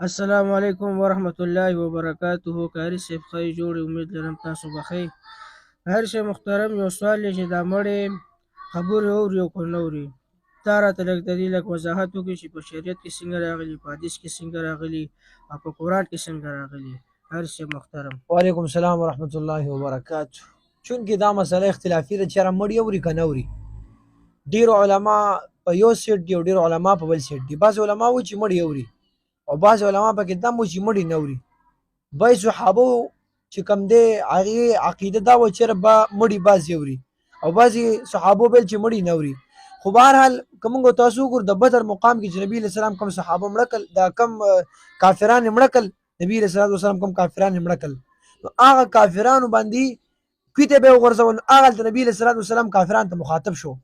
السلام علیکم ورحمت الله وبرکاته. کاری صاحب ښه جوړې، امید لرم تاسو به ښه. هر شی محترم، یو سوال دی چې دا مړې خبرې اوري او که نه اوري، تا راته لږ د دې لږ وضاحت وکړي چې په شریعت کې څنګه راغلي، په حدیث کې څنګه راغلي، او په قرآن کې څنګه راغلي. هر شی محترم. وعلیکم السلام ورحمت الله وبرکاته. چونکې دا مسله اختلافي ده چې را مړی اوري که نه اوري. ډېرو علما په یو سیټ دي او ډېرو علما په بل سیټ دي. بعضې علما وایي چې مړی اوري او بعضې علما پکې دا وایي چې مړی نه اوري. بعضې صحابو چې کوم دی هغې عقیده دا وه چې به مړي بعضې اوري او بعضې صحابو ویل چې مړي نه اوري. خو بهرحال که موږ تاسو وګورو د بدر مقام کې چې نبي علیه السلام کوم صحابه مړه کړل، دا کوم کافران یې مړه کړل، نبي علیه السلام کوم کافران یې مړه کړل، نو هغه کافرانو باندې کویته به یې وغورځول. هغه هلته نبي علیه السلام کافرانو ته مخاطب شو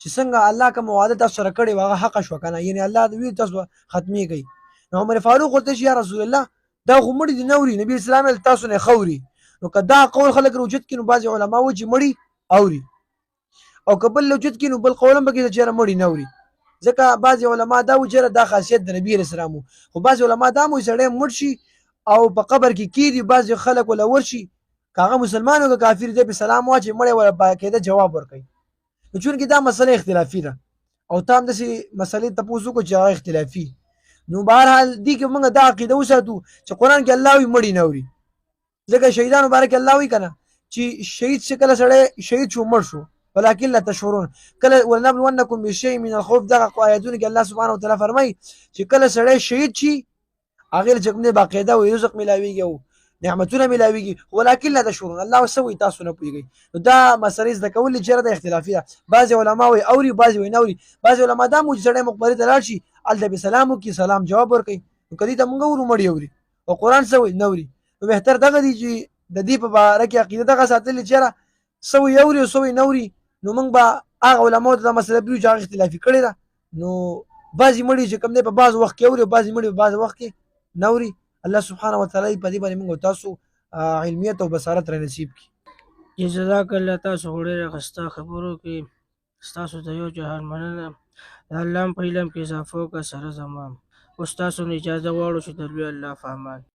چې څنګه الله کوم وعده تاسو سره کړې وه هغه حقه شوه که نه، یعنې الله د ویل تاسو ختمېږئ. نو عمر فاروق ورته چې یا رسول الله دا خو مړي دي نه اوري. نبي اسلام ویل تاسو نه ښه اوري. نو که دا قول خلک روجت کړي نو بعضې علما وایي چې مړي اوري، او که بل روجت کړي نو بل قول هم پکې ده چې مړي نه اوري. ځکه بعضې علما دا وایي چې دا خاصیت د نبي علیه السلام و. خو بعضې علما دا هم وایي سړی مړ شي او په قبر کې کېږدي، بعضې خلک وله ورشي، که هغه مسلمان او که کافر دی پې سلام واچوي، مړی وله باقاعده جواب ورکوي. نو چونکې دا مسله اختلافي ده او تا هم داسې مسلې تپوس وکړو چې هغه اختلافي، نو بهرحال دې کې موږ دا عقیده وساتو چې قرآن کې الله وایي مړي نه اوري. ځکه شهیدانو باره کې الله وایي که نه چې شهید چې کله سړی شهید شو مړ شو ولکن لا تشعرون، کله ولنبلونکم بشیء من الخوف، دغه آیتونه کې الله سبحانه وتعالی فرمایي چې کله سړی شهید شي هغې له چې کوم دی باقاعده وایي رزق میلاویږي او نعمتونه میلاویږي، ولکن لا تشعرون، الله څه وایي تاسو نه پوهېږئ. نو دا مسلې زده کول دي چېرې د اختلافي ده. بعضې علما وایي اوري، بعضې وایي نه اوري. بعضې علما دا هم وایي چې سړی مقبرې ته لاړ شي هلته به سلام وکړي، سلام جواب ورکوي. نو که دې ته موږ اورو مړي اوري او قرآن څه وایي نه اوري. نو بهتر دغه دی چې د دې په باره کې عقیده دغه ساتلې چې یاره څه وایي اوري او څه وایي نه اوري. نو موږ به هغه علماو ته دا مسله پرېږدو چې هغه اختلافي کړې ده. نو بعضې مړي چې کوم دی په بعض وخت کې اوري او بعضې مړي په بعض وخت کې نه اوري. الله سبحانه وتعالی په دې باندې موږ او تاسو علمیت او بصارت را نصیب کړي. جزاک الله. تاسو خو ډېره ښایسته خبرو کې ستاسو د یو جهان مننه. د الله هم په علم کې اضافه وکړه سره زما. اوس تاسو نه اجازه غواړو چې د لوی الله په امان.